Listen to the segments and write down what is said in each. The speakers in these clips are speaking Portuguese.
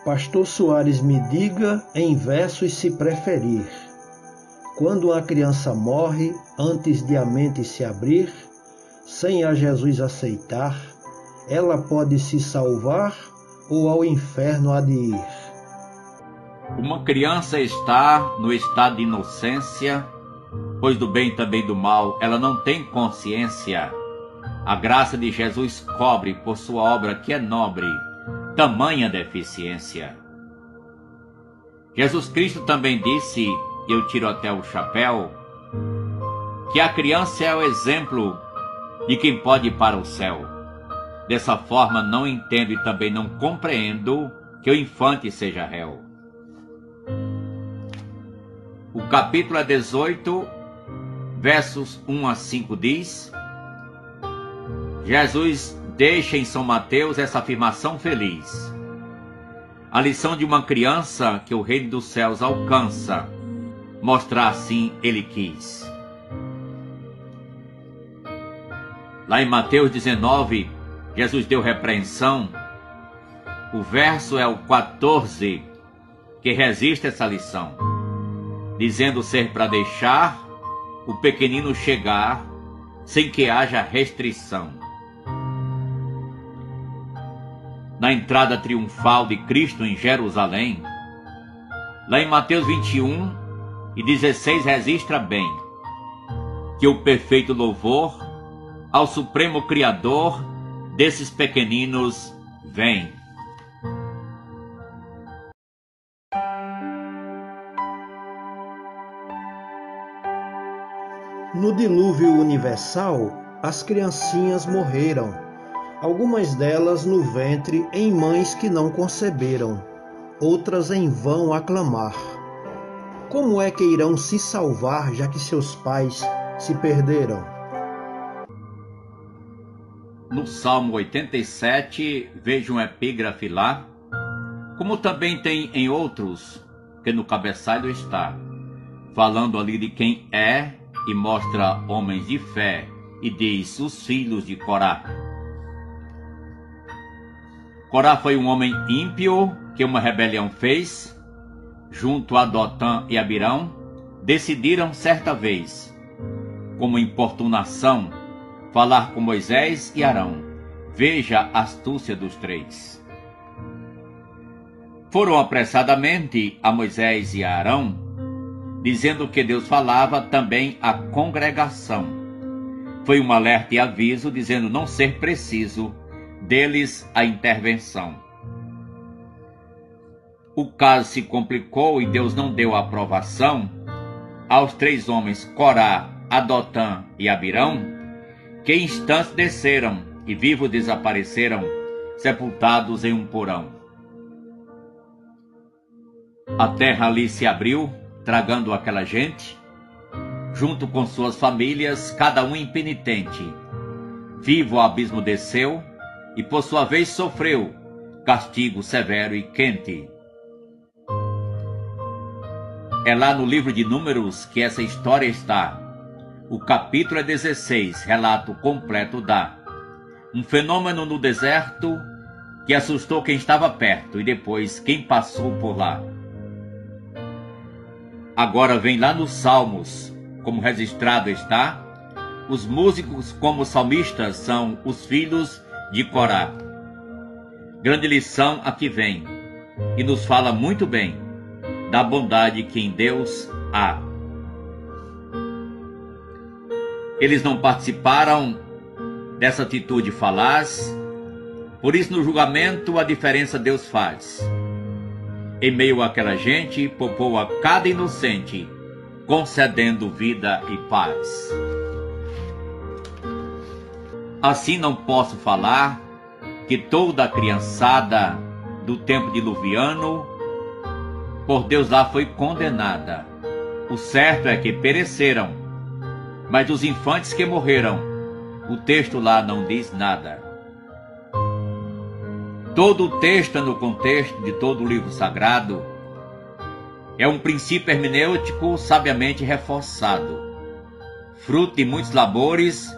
Pastor Soares, me diga em versos se preferir. Quando uma criança morre, antes de a mente se abrir, sem a Jesus aceitar, ela pode se salvar ou ao inferno há de ir? Uma criança está no estado de inocência, pois do bem e também do mal ela não tem consciência. A graça de Jesus cobre por sua obra que é nobre tamanha deficiência. Jesus Cristo também disse, e eu tiro até o chapéu, que a criança é o exemplo de quem pode ir para o céu. Dessa forma não entendo e também não compreendo que o infante seja réu. O capítulo é 18, versos 1 a 5 diz: Jesus deixa em São Mateus essa afirmação feliz. A lição de uma criança que o reino dos céus alcança, mostrar assim ele quis. Lá em Mateus 19, Jesus deu repreensão. O verso é o 14, que resiste essa lição, dizendo ser para deixar o pequenino chegar sem que haja restrição. Na entrada triunfal de Cristo em Jerusalém, lá em Mateus 21 e 16 registra bem que o perfeito louvor ao Supremo Criador desses pequeninos vem. No dilúvio universal, as criancinhas morreram, algumas delas no ventre em mães que não conceberam, outras em vão a clamar. Como é que irão se salvar, já que seus pais se perderam? No Salmo 87, vejo um epígrafe lá, como também tem em outros, que no cabeçalho está, falando ali de quem é e mostra homens de fé, e diz os filhos de Corá. Corá foi um homem ímpio que uma rebelião fez. Junto a Dotã e Abirão, decidiram certa vez, como importunação, falar com Moisés e Arão. Veja a astúcia dos três. Foram apressadamente a Moisés e a Arão, dizendo que Deus falava também à congregação. Foi um alerta e aviso, dizendo não ser preciso deles a intervenção. O caso se complicou e Deus não deu aprovação aos três homens, Corá, Adotã e Abirão, que em instantes desceram e vivos desapareceram, sepultados em um porão. A terra ali se abriu, tragando aquela gente, junto com suas famílias, cada um impenitente. Vivo o abismo desceu e por sua vez sofreu castigo severo e quente. É lá no livro de Números que essa história está. O capítulo é 16, relato completo dá. Um fenômeno no deserto que assustou quem estava perto e depois quem passou por lá. Agora vem lá nos Salmos, como registrado está, os músicos como salmistas são os filhos de Corá. Grande lição aqui vem, e nos fala muito bem da bondade que em Deus há. Eles não participaram dessa atitude falaz, por isso no julgamento a diferença Deus faz. Em meio àquela gente, poupou a cada inocente, concedendo vida e paz. Assim não posso falar que toda a criançada do tempo diluviano, por Deus lá foi condenada. O certo é que pereceram, mas dos infantes que morreram, o texto lá não diz nada. Todo o texto no contexto de todo o livro sagrado é um princípio hermenêutico sabiamente reforçado, fruto de muitos labores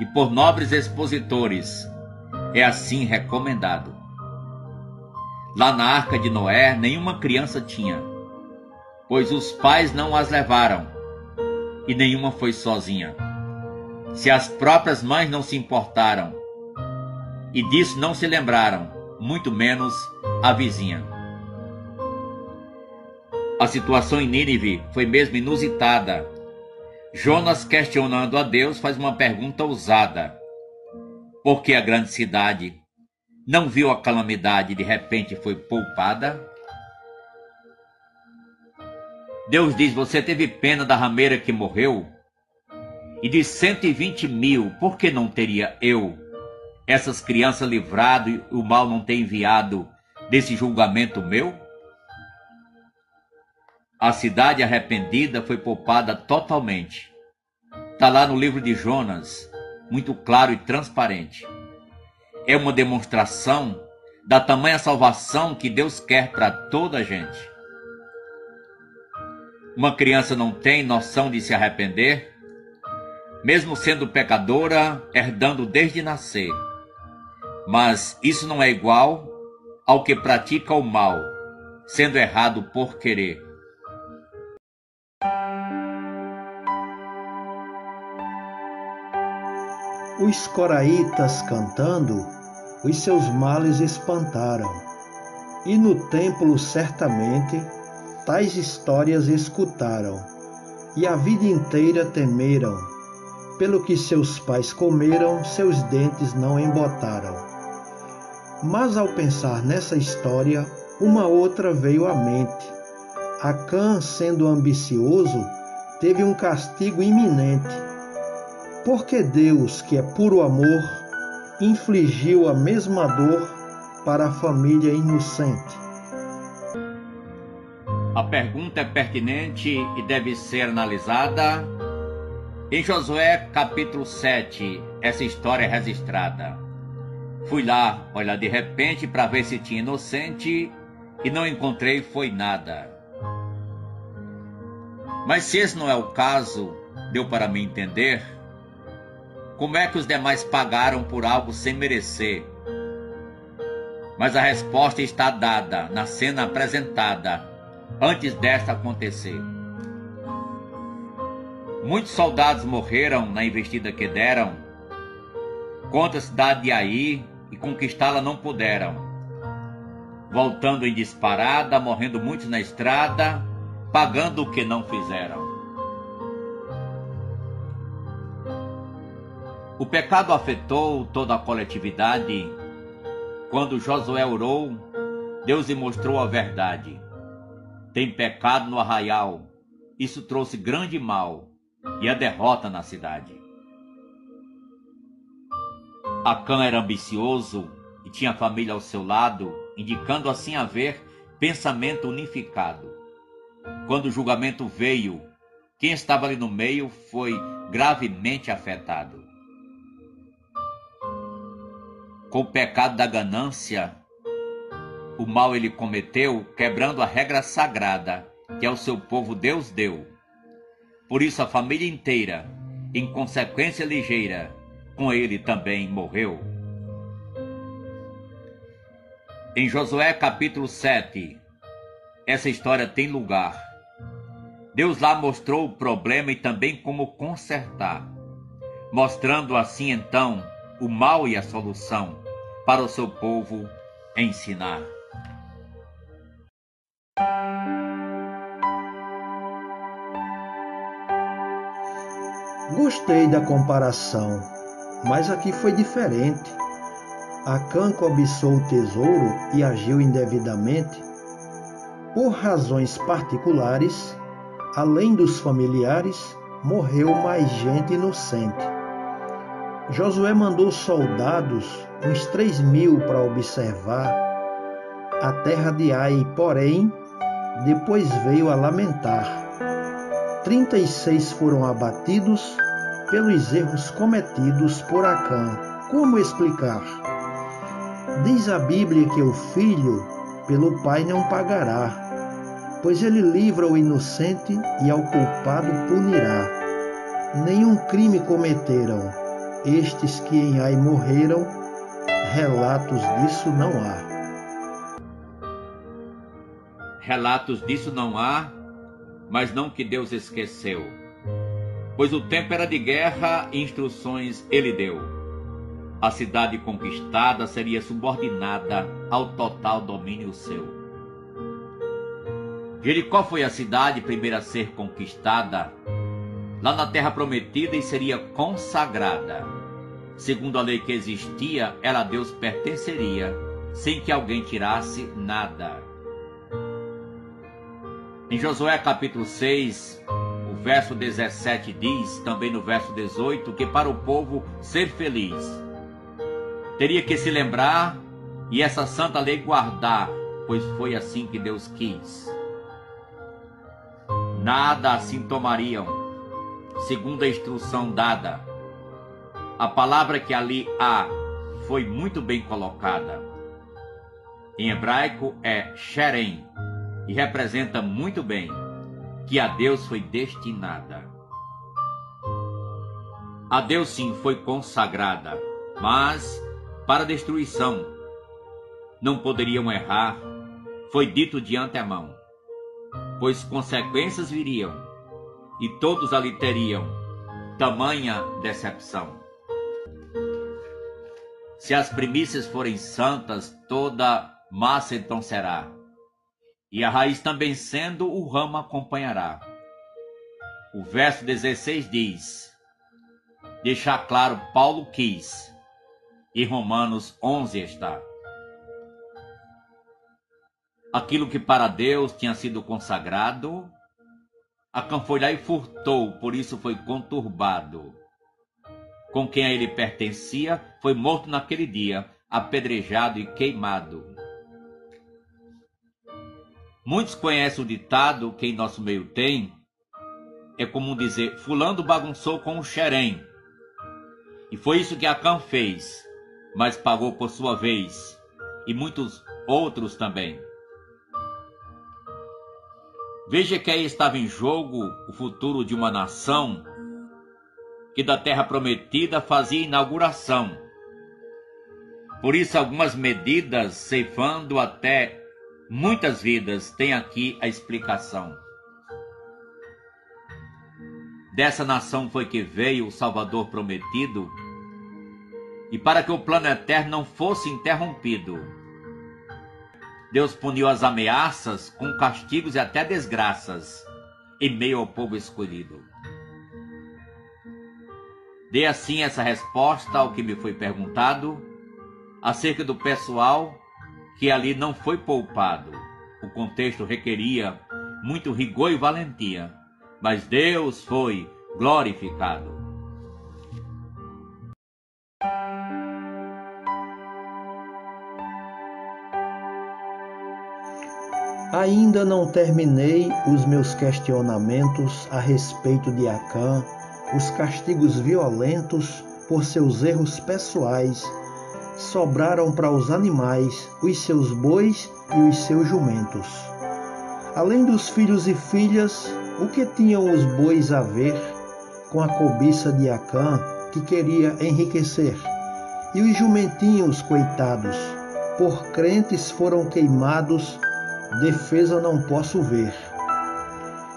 e por nobres expositores, é assim recomendado. Lá na arca de Noé, nenhuma criança tinha, pois os pais não as levaram, e nenhuma foi sozinha. Se as próprias mães não se importaram, e disso não se lembraram, muito menos a vizinha. A situação em Nínive foi mesmo inusitada. Jonas, questionando a Deus, faz uma pergunta ousada. Por que a grande cidade não viu a calamidade e de repente foi poupada? Deus diz: você teve pena da rameira que morreu? E de 120.000, por que não teria eu essas crianças livrado e o mal não ter enviado desse julgamento meu? A cidade arrependida foi poupada totalmente. Está lá no livro de Jonas, muito claro e transparente. É uma demonstração da tamanha salvação que Deus quer para toda a gente. Uma criança não tem noção de se arrepender, mesmo sendo pecadora, herdando desde nascer. Mas isso não é igual ao que pratica o mal, sendo errado por querer. Os coraitas cantando, os seus males espantaram, e no templo certamente tais histórias escutaram, e a vida inteira temeram, pelo que seus pais comeram, seus dentes não embotaram. Mas ao pensar nessa história, uma outra veio à mente. Acã, sendo ambicioso, teve um castigo iminente, porque Deus, que é puro amor, infligiu a mesma dor para a família inocente. A pergunta é pertinente e deve ser analisada. Em Josué capítulo 7, essa história é registrada. Fui lá, olha, de repente, para ver se tinha inocente, e não encontrei foi nada. Mas se esse não é o caso, deu para me entender, como é que os demais pagaram por algo sem merecer? Mas a resposta está dada na cena apresentada antes desta acontecer. Muitos soldados morreram na investida que deram contra a cidade de Ai e conquistá-la não puderam. Voltando em disparada, morrendo muitos na estrada, pagando o que não fizeram. O pecado afetou toda a coletividade. Quando Josué orou, Deus lhe mostrou a verdade. Tem pecado no arraial. Isso trouxe grande mal e a derrota na cidade. Acã era ambicioso e tinha família ao seu lado, indicando assim haver pensamento unificado. Quando o julgamento veio, quem estava ali no meio foi gravemente afetado. Com o pecado da ganância, o mal ele cometeu, quebrando a regra sagrada que ao seu povo Deus deu. Por isso a família inteira, em consequência ligeira, com ele também morreu. Em Josué capítulo 7, essa história tem lugar. Deus lá mostrou o problema e também como consertar, mostrando assim então o mal e a solução para o seu povo ensinar. Gostei da comparação, mas aqui foi diferente. Acã cobiçou o tesouro e agiu indevidamente. Por razões particulares, além dos familiares, morreu mais gente inocente. Josué mandou soldados, uns 3.000, para observar a terra de Ai, porém, depois veio a lamentar. 36 foram abatidos pelos erros cometidos por Acã. Como explicar? Diz a Bíblia que o filho pelo pai não pagará, pois ele livra o inocente e ao culpado punirá. Nenhum crime cometeram estes que em Ai morreram, relatos disso não há. relatos disso não há, mas não que Deus esqueceu. Pois o tempo era de guerra e instruções ele deu. A cidade conquistada seria subordinada ao total domínio seu. Jericó foi a cidade primeira a ser conquistada lá na terra prometida e seria consagrada. Segundo a lei que existia, ela a Deus pertenceria, sem que alguém tirasse nada. Em Josué capítulo 6, o verso 17 diz, também no verso 18, que para o povo ser feliz, teria que se lembrar e essa santa lei guardar, pois foi assim que Deus quis. Nada assim tomariam, segundo a instrução dada. A palavra que ali há foi muito bem colocada. Em hebraico é Sherem, e representa muito bem que a Deus foi destinada. A Deus sim foi consagrada, mas para destruição. Não poderiam errar, foi dito de antemão, pois consequências viriam, e todos ali teriam tamanha decepção. Se as primícias forem santas, toda massa então será, e a raiz também sendo, o ramo acompanhará. O verso 16 diz, deixar claro, Paulo quis, e Romanos 11 está. Aquilo que para Deus tinha sido consagrado, Acã foi lá e furtou, por isso foi conturbado. Com quem a ele pertencia, foi morto naquele dia, apedrejado e queimado. Muitos conhecem o ditado que em nosso meio tem, é comum dizer, fulano bagunçou com o xerém. E foi isso que Acã fez, mas pagou por sua vez, e muitos outros também. Veja que aí estava em jogo o futuro de uma nação que da terra prometida fazia inauguração. Por isso algumas medidas, ceifando até muitas vidas, tem aqui a explicação. Dessa nação foi que veio o Salvador prometido, e para que o plano eterno não fosse interrompido, Deus puniu as ameaças com castigos e até desgraças em meio ao povo escolhido. Dê assim essa resposta ao que me foi perguntado acerca do pessoal que ali não foi poupado. O contexto requeria muito rigor e valentia, mas Deus foi glorificado. Ainda não terminei os meus questionamentos a respeito de Acã, os castigos violentos por seus erros pessoais sobraram para os animais, os seus bois e os seus jumentos. Além dos filhos e filhas, o que tinham os bois a ver com a cobiça de Acã, que queria enriquecer? E os jumentinhos, coitados, por crentes foram queimados, defesa não posso ver.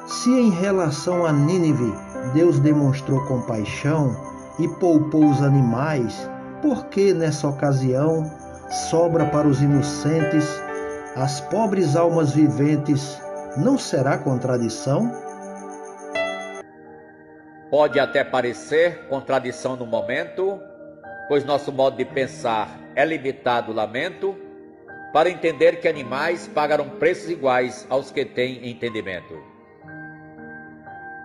Se em relação a Nínive Deus demonstrou compaixão e poupou os animais, por que nessa ocasião sobra para os inocentes, as pobres almas viventes? Não será contradição? Pode até parecer contradição no momento, pois nosso modo de pensar é limitado, lamento, para entender que animais pagaram preços iguais aos que têm entendimento.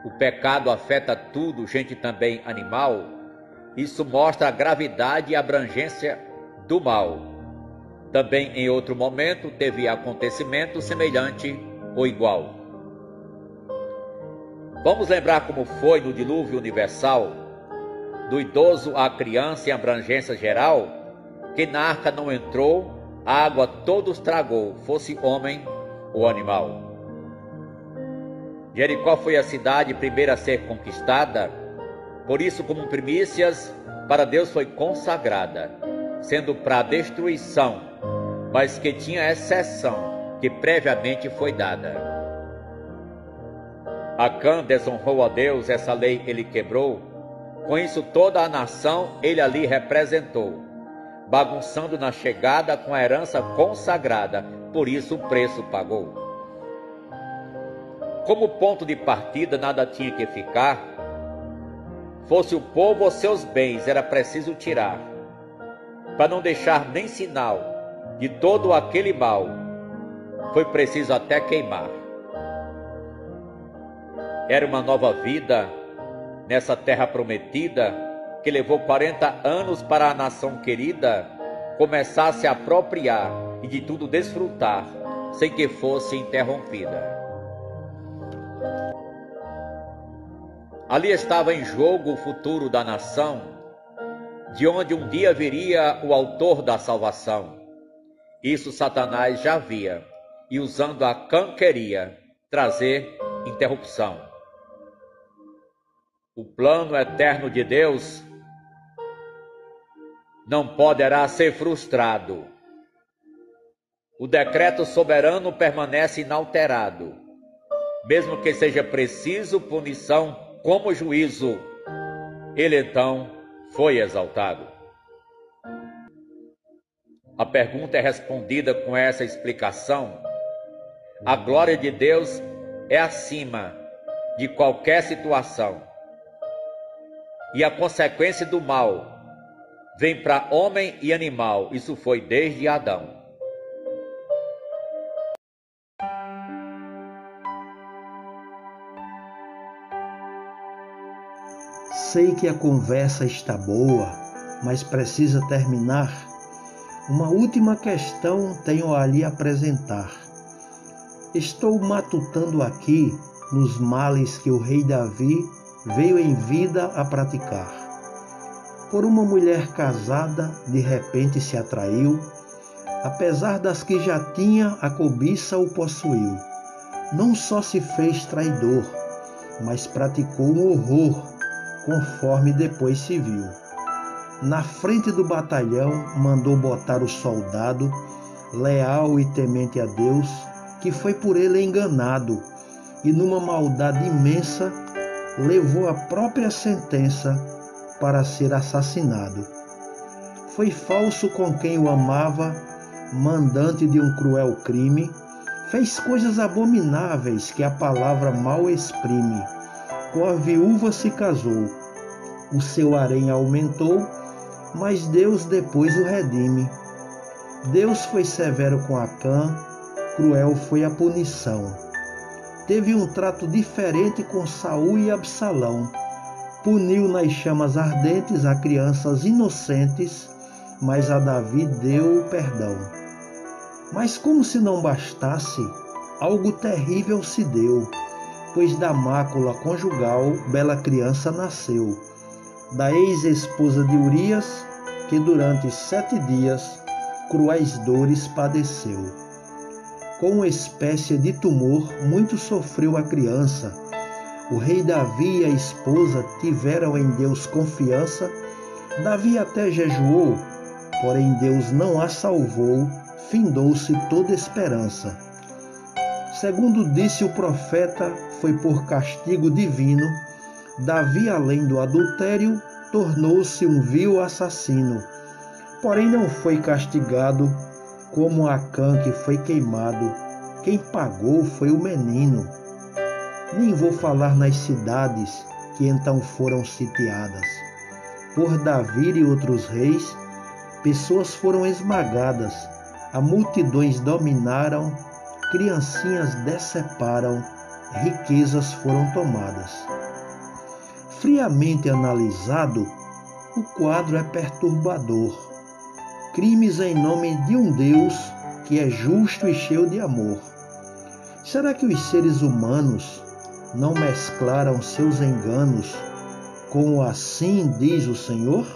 O pecado afeta tudo, gente também animal. Isso mostra a gravidade e abrangência do mal. Também em outro momento teve acontecimento semelhante ou igual. Vamos lembrar como foi no dilúvio universal, do idoso à criança em abrangência geral, que na arca não entrou, a água todos tragou, fosse homem ou animal. Jericó foi a cidade primeira a ser conquistada, por isso como primícias para Deus foi consagrada, sendo para destruição, mas que tinha exceção, que previamente foi dada. Acã desonrou a Deus, essa lei ele quebrou. Com isso toda a nação ele ali representou, bagunçando na chegada com a herança consagrada, por isso o preço pagou. Como ponto de partida nada tinha que ficar, fosse o povo ou seus bens, era preciso tirar, para não deixar nem sinal de todo aquele mal, foi preciso até queimar. Era uma nova vida nessa terra prometida, que levou 40 anos para a nação querida começar a se apropriar e de tudo desfrutar, sem que fosse interrompida. Ali estava em jogo o futuro da nação, de onde um dia viria o autor da salvação. Isso Satanás já via, e usando Acã queria trazer interrupção. O plano eterno de Deus não poderá ser frustrado. O decreto soberano permanece inalterado, mesmo que seja preciso punição como juízo. Ele então foi exaltado. A pergunta é respondida com essa explicação. A glória de Deus é acima de qualquer situação. E a consequência do mal vem para homem e animal. Isso foi desde Adão. Sei que a conversa está boa, mas precisa terminar. Uma última questão tenho a lhe apresentar. Estou matutando aqui nos males que o rei Davi veio em vida a praticar. Por uma mulher casada, de repente se atraiu, apesar das que já tinha, a cobiça o possuiu. Não só se fez traidor, mas praticou um horror, conforme depois se viu. Na frente do batalhão mandou botar o soldado, leal e temente a Deus, que foi por ele enganado, e numa maldade imensa levou a própria sentença para ser assassinado. Foi falso com quem o amava, mandante de um cruel crime, fez coisas abomináveis que a palavra mal exprime. Com a viúva se casou, o seu harém aumentou, mas Deus depois o redime. Deus foi severo com Acã, cruel foi a punição. Teve um trato diferente com Saul e Absalão. Puniu nas chamas ardentes a crianças inocentes, mas a Davi deu o perdão. Mas como se não bastasse, algo terrível se deu, pois da mácula conjugal bela criança nasceu, da ex-esposa de Urias, que durante 7 dias cruéis dores padeceu. Com uma espécie de tumor, muito sofreu a criança. O rei Davi e a esposa tiveram em Deus confiança. Davi até jejuou, porém Deus não a salvou, findou-se toda esperança. Segundo disse o profeta, foi por castigo divino. Davi, além do adultério, tornou-se um vil assassino. Porém não foi castigado como Acã, que foi queimado. Quem pagou foi o menino. Nem vou falar nas cidades que então foram sitiadas. Por Davi e outros reis, pessoas foram esmagadas, a multidões dominaram, criancinhas deceparam, riquezas foram tomadas. Friamente analisado, o quadro é perturbador. Crimes em nome de um Deus que é justo e cheio de amor. Será que os seres humanos não mesclaram seus enganos com o assim diz o Senhor?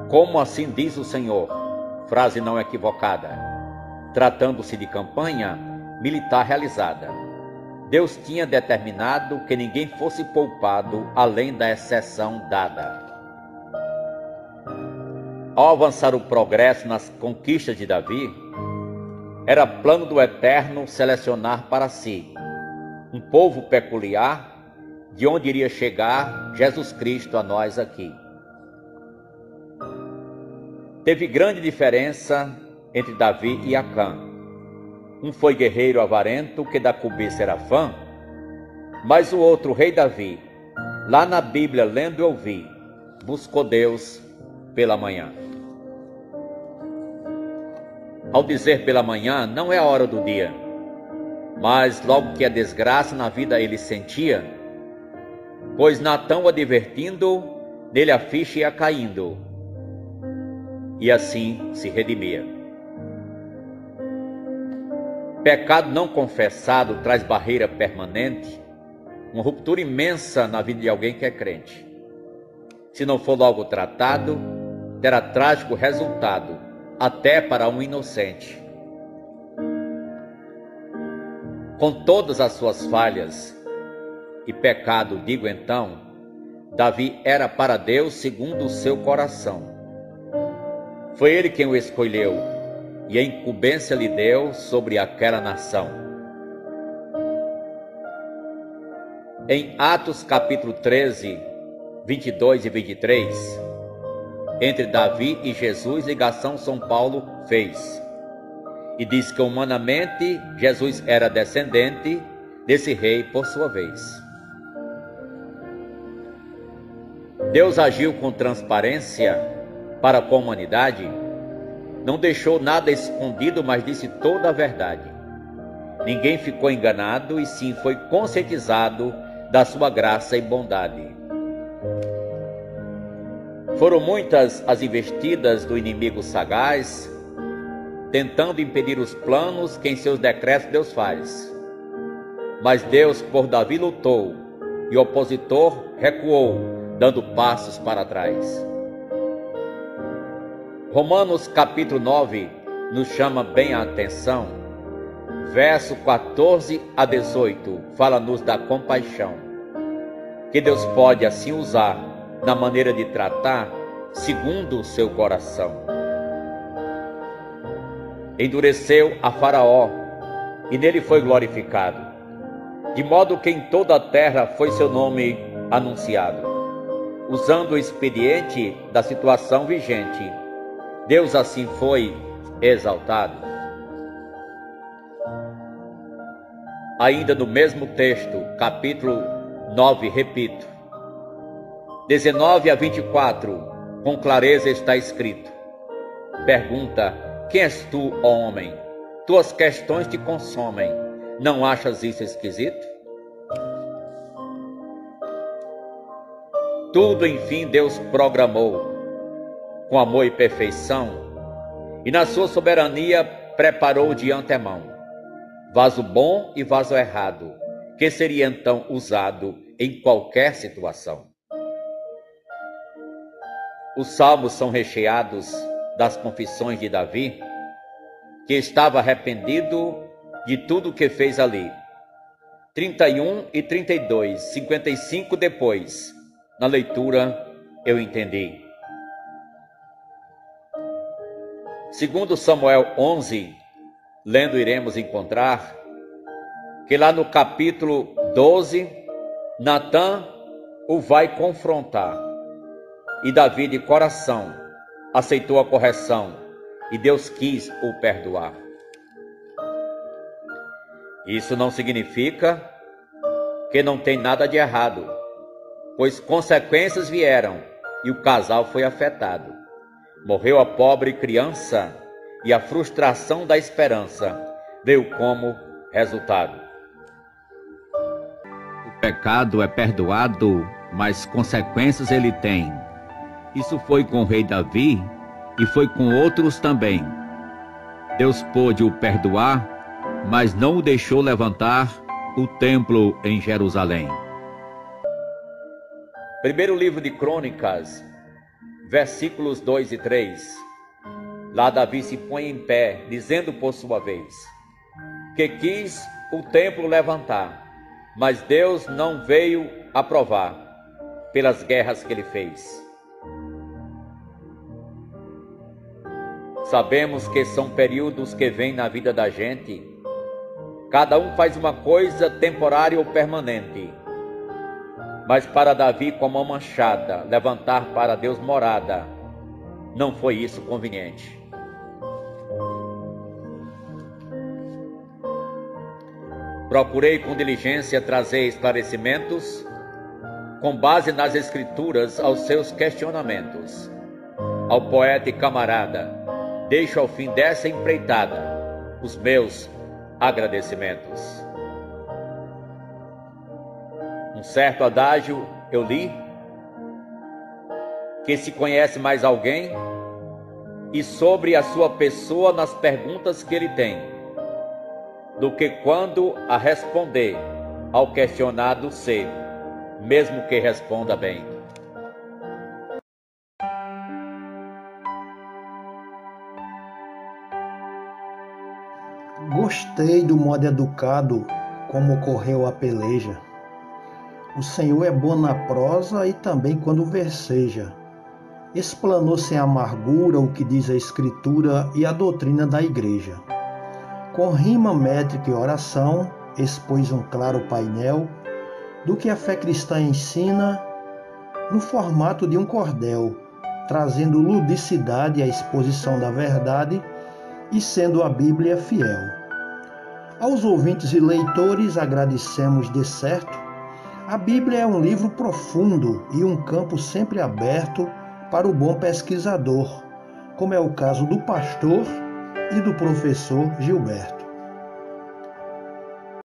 Como assim diz o Senhor? Frase não equivocada. Tratando-se de campanha militar realizada, Deus tinha determinado que ninguém fosse poupado além da exceção dada. Ao avançar o progresso nas conquistas de Davi, Era plano do Eterno selecionar para si um povo peculiar, de onde iria chegar Jesus Cristo a nós aqui. Teve grande diferença entre Davi e Acã. Um foi guerreiro avarento, que da cobiça era fã, mas o outro, o rei Davi, lá na Bíblia, lendo eu vi, buscou Deus pela manhã. Ao dizer pela manhã, não é a hora do dia, mas logo que a desgraça na vida ele sentia, pois Natã o advertindo, nele a ficha ia caindo, e assim se redimia. Pecado não confessado traz barreira permanente, uma ruptura imensa na vida de alguém que é crente. Se não for logo tratado, terá trágico resultado, até para um inocente. Com todas as suas falhas e pecado, digo então, Davi era para Deus segundo o seu coração. Foi ele quem o escolheu, e a incumbência lhe deu sobre aquela nação. Em Atos capítulo 13, 22 e 23, entre Davi e Jesus, ligação São Paulo fez. E diz que humanamente Jesus era descendente desse rei por sua vez. Deus agiu com transparência para com a humanidade, não deixou nada escondido, mas disse toda a verdade. Ninguém ficou enganado, e sim foi conscientizado da sua graça e bondade. Foram muitas as investidas do inimigo sagaz, tentando impedir os planos que em seus decretos Deus faz. Mas Deus por Davi lutou, e o opositor recuou, dando passos para trás. Romanos capítulo 9 nos chama bem a atenção. Verso 14 a 18 fala-nos da compaixão, que Deus pode assim usar na maneira de tratar segundo o seu coração. Endureceu a Faraó, e nele foi glorificado, de modo que em toda a terra foi seu nome anunciado. Usando o expediente da situação vigente, Deus assim foi exaltado. Ainda no mesmo texto, capítulo 9, repito, 19 a 24, com clareza está escrito. Pergunta: quem és tu, ó homem? Tuas questões te consomem. Não achas isso esquisito? Tudo, enfim, Deus programou com amor e perfeição, e na sua soberania preparou de antemão vaso bom e vaso errado, que seria então usado em qualquer situação. Os salmos são recheados das confissões de Davi, que estava arrependido de tudo o que fez ali. 31 e 32, 55 depois, na leitura eu entendi. Segundo Samuel 11, lendo iremos encontrar que lá no capítulo 12, Natã o vai confrontar, e Davi de coração aceitou a correção, e Deus quis o perdoar. Isso não significa que não tem nada de errado, pois consequências vieram e o casal foi afetado. Morreu a pobre criança e a frustração da esperança veio como resultado. O pecado é perdoado, mas consequências ele tem. Isso foi com o rei Davi e foi com outros também. Deus pôde o perdoar, mas não o deixou levantar o templo em Jerusalém. Primeiro livro de Crônicas, versículos 2 e 3. Lá Davi se põe em pé, dizendo por sua vez, que quis o templo levantar, mas Deus não veio aprovar pelas guerras que ele fez. Sabemos que são períodos que vêm na vida da gente. Cada um faz uma coisa temporária ou permanente. Mas para Davi, com a mão manchada, levantar para Deus morada, não foi isso conveniente. Procurei com diligência trazer esclarecimentos com base nas Escrituras aos seus questionamentos. Ao poeta e camarada, deixo ao fim dessa empreitada os meus agradecimentos. Um certo adágio eu li, que se conhece mais alguém, e sobre a sua pessoa nas perguntas que ele tem, do que quando a responder ao questionado ser, mesmo que responda bem. Gostei do modo educado como ocorreu a peleja. O Senhor é bom na prosa e também quando verseja. Explanou sem amargura o que diz a Escritura e a doutrina da Igreja. Com rima, métrica e oração, expôs um claro painel do que a fé cristã ensina no formato de um cordel, trazendo ludicidade à exposição da verdade e sendo a Bíblia fiel. Aos ouvintes e leitores agradecemos de certo. A Bíblia é um livro profundo e um campo sempre aberto para o bom pesquisador, como é o caso do pastor e do professor Gilberto.